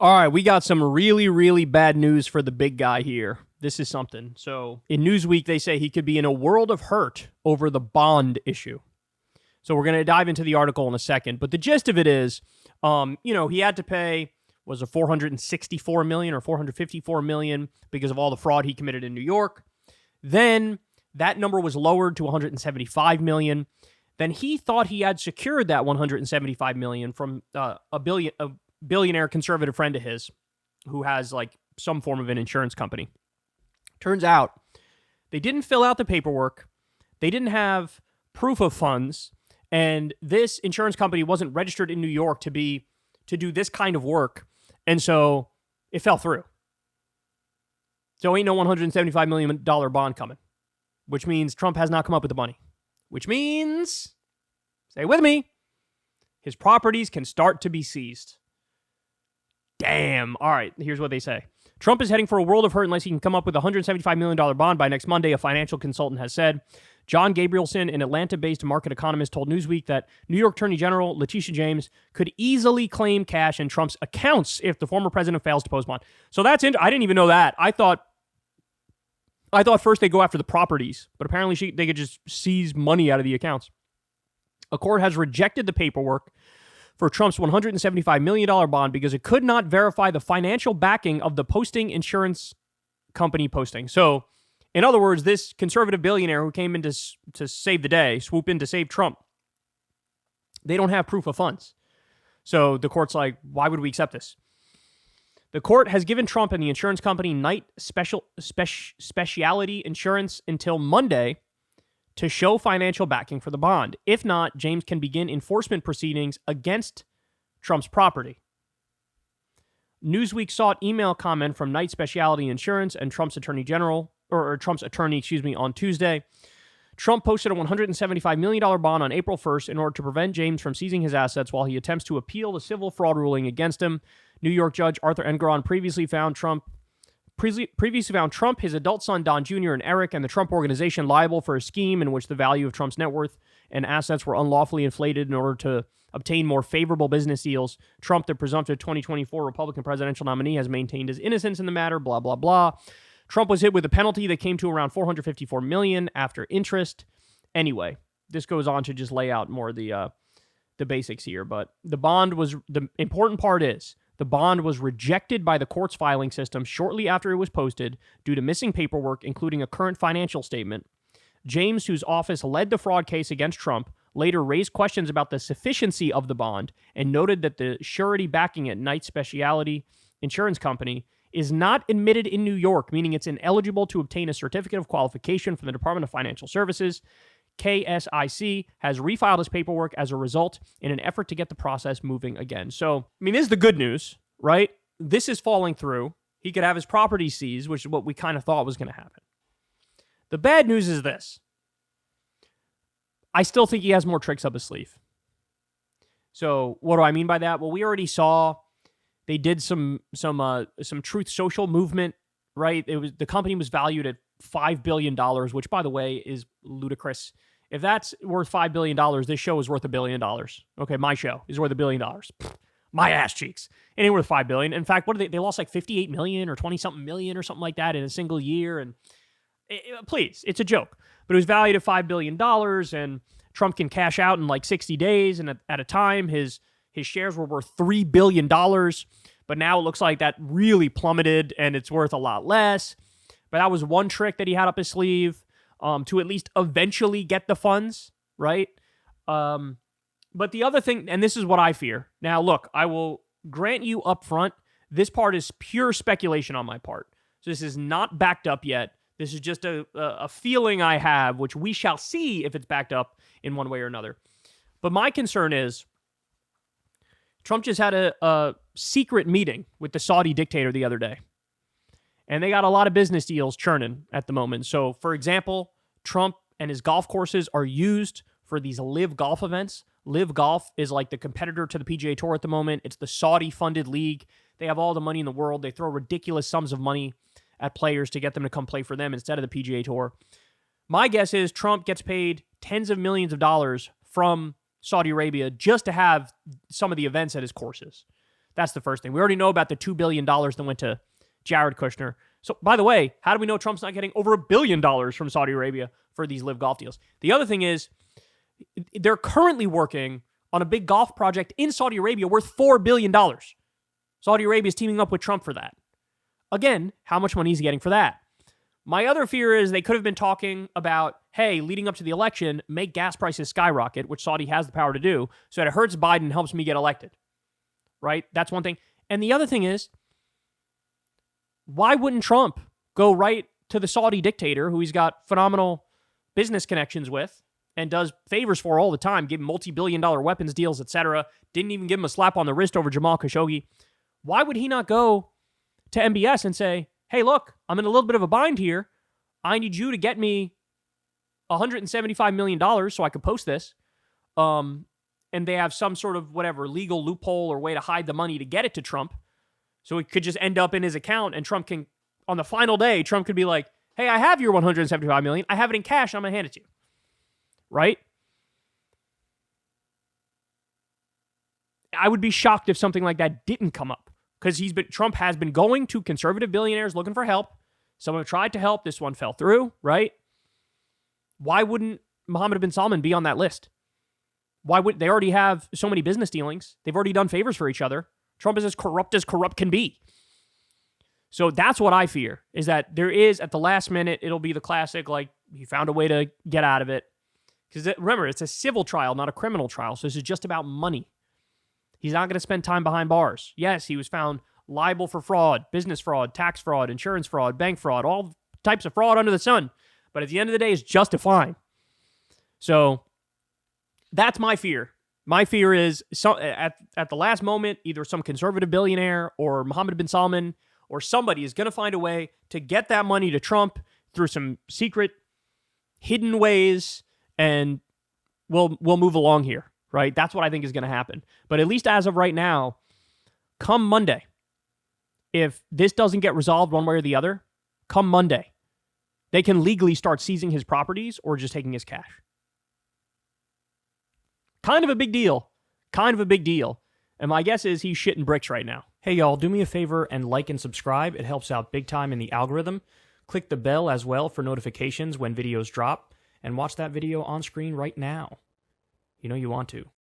All right, we got some really, really bad news for the big guy here. This is something. So in Newsweek, they say he could be in a world of hurt over the bond issue. So we're going to dive into the article in a second. But the gist of it is, he had to pay, was it $464 million or $454 million because of all the fraud he committed in New York. Then that number was lowered to $175 million. Then he thought he had secured that $175 million from a billionaire conservative friend of his who has like some form of an insurance company. Turns out they didn't fill out the paperwork. They didn't have proof of funds. And this insurance company wasn't registered in New York to do this kind of work. And so it fell through. So ain't no $175 million bond coming, which means Trump has not come up with the money, which means, stay with me, his properties can start to be seized. Damn. All right, here's what they say. Trump is heading for a world of hurt unless he can come up with a $175 million bond by next Monday, a financial consultant has said. John Gabrielson, an Atlanta-based market economist, told Newsweek that New York Attorney General Letitia James could easily claim cash in Trump's accounts if the former president fails to post bond. So that's I didn't even know that. I thought first they go after the properties, but apparently they could just seize money out of the accounts. A court has rejected the paperwork for Trump's $175 million bond because it could not verify the financial backing of the posting insurance company posting. So, in other words, this conservative billionaire who came in to save the day, swoop in to save Trump, they don't have proof of funds. So the court's like, why would we accept this? The court has given Trump and the insurance company Knight Specialty Insurance until Monday to show financial backing for the bond. If not, James can begin enforcement proceedings against Trump's property. Newsweek sought email comment from Knight Specialty Insurance and Trump's attorney, on Tuesday. Trump posted a $175 million bond on April 1st in order to prevent James from seizing his assets while he attempts to appeal the civil fraud ruling against him. New York Judge Arthur Engoron previously found Trump, his adult son Don Jr., and Eric, and the Trump Organization liable for a scheme in which the value of Trump's net worth and assets were unlawfully inflated in order to obtain more favorable business deals. Trump, the presumptive 2024 Republican presidential nominee, has maintained his innocence in the matter, blah, blah, blah. Trump was hit with a penalty that came to around $454 million after interest. Anyway, this goes on to just lay out more of the basics here, but the important part is, the bond was rejected by the court's filing system shortly after it was posted due to missing paperwork, including a current financial statement. James, whose office led the fraud case against Trump, later raised questions about the sufficiency of the bond and noted that the surety backing it, Knight Specialty Insurance Company, is not admitted in New York, meaning it's ineligible to obtain a certificate of qualification from the Department of Financial Services. KSIC has refiled his paperwork as a result in an effort to get the process moving again. So, this is the good news, right? This is falling through. He could have his property seized, which is what we kind of thought was going to happen. The bad news is this. I still think he has more tricks up his sleeve. So, what do I mean by that? Well, we already saw they did some Truth Social movement, right? The company was valued at $5 billion, which, by the way, is ludicrous. If that's worth $5 billion, this show is worth $1 billion. Okay, my show is worth $1 billion. My ass cheeks. It ain't worth $5 billion. In fact, what did they lost like $58 million or 20-something million or something like that in a single year. And please, it's a joke. But it was valued at $5 billion, and Trump can cash out in like 60 days. And at a time, his shares were worth $3 billion. But now it looks like that really plummeted, and it's worth a lot less. But that was one trick that he had up his sleeve to at least eventually get the funds, right? But the other thing, and this is what I fear. Now, look, I will grant you up front, this part is pure speculation on my part. So this is not backed up yet. This is just a feeling I have, which we shall see if it's backed up in one way or another. But my concern is Trump just had a secret meeting with the Saudi dictator the other day. And they got a lot of business deals churning at the moment. So, for example, Trump and his golf courses are used for these live golf events. Live Golf is like the competitor to the PGA Tour at the moment. It's the Saudi-funded league. They have all the money in the world. They throw ridiculous sums of money at players to get them to come play for them instead of the PGA Tour. My guess is Trump gets paid tens of millions of dollars from Saudi Arabia just to have some of the events at his courses. That's the first thing. We already know about the $2 billion that went to Jared Kushner. So, by the way, how do we know Trump's not getting over $1 billion from Saudi Arabia for these live golf deals? The other thing is, they're currently working on a big golf project in Saudi Arabia worth $4 billion. Saudi Arabia is teaming up with Trump for that. Again, how much money is he getting for that? My other fear is they could have been talking about, hey, leading up to the election, make gas prices skyrocket, which Saudi has the power to do, so that it hurts Biden and helps me get elected. Right? That's one thing. And the other thing is, why wouldn't Trump go right to the Saudi dictator, who he's got phenomenal business connections with and does favors for all the time, give him multi-billion-dollar weapons deals, etc., didn't even give him a slap on the wrist over Jamal Khashoggi. Why would he not go to MBS and say, hey, look, I'm in a little bit of a bind here. I need you to get me $175 million so I could post this. And they have some sort of whatever legal loophole or way to hide the money to get it to Trump. So it could just end up in his account, and Trump can, on the final day, Trump could be like, hey, I have your $175 million. I have it in cash. I'm going to hand it to you. Right? I would be shocked if something like that didn't come up, because Trump has been going to conservative billionaires looking for help. Some have tried to help. This one fell through, right? Why wouldn't Mohammed bin Salman be on that list? Why would they already have so many business dealings? They've already done favors for each other. Trump is as corrupt can be. So that's what I fear, is that there is, at the last minute, it'll be the classic, like, he found a way to get out of it. Because remember, it's a civil trial, not a criminal trial. So this is just about money. He's not going to spend time behind bars. Yes, he was found liable for fraud, business fraud, tax fraud, insurance fraud, bank fraud, all types of fraud under the sun. But at the end of the day, it's just a fine. So that's my fear. My fear is at the last moment, either some conservative billionaire or Mohammed bin Salman or somebody is going to find a way to get that money to Trump through some secret, hidden ways, and we'll move along here, right? That's what I think is going to happen. But at least as of right now, come Monday, if this doesn't get resolved one way or the other, come Monday, they can legally start seizing his properties or just taking his cash. Kind of a big deal. Kind of a big deal. And my guess is he's shitting bricks right now. Hey, y'all, do me a favor and like and subscribe. It helps out big time in the algorithm. Click the bell as well for notifications when videos drop. And watch that video on screen right now. You know you want to.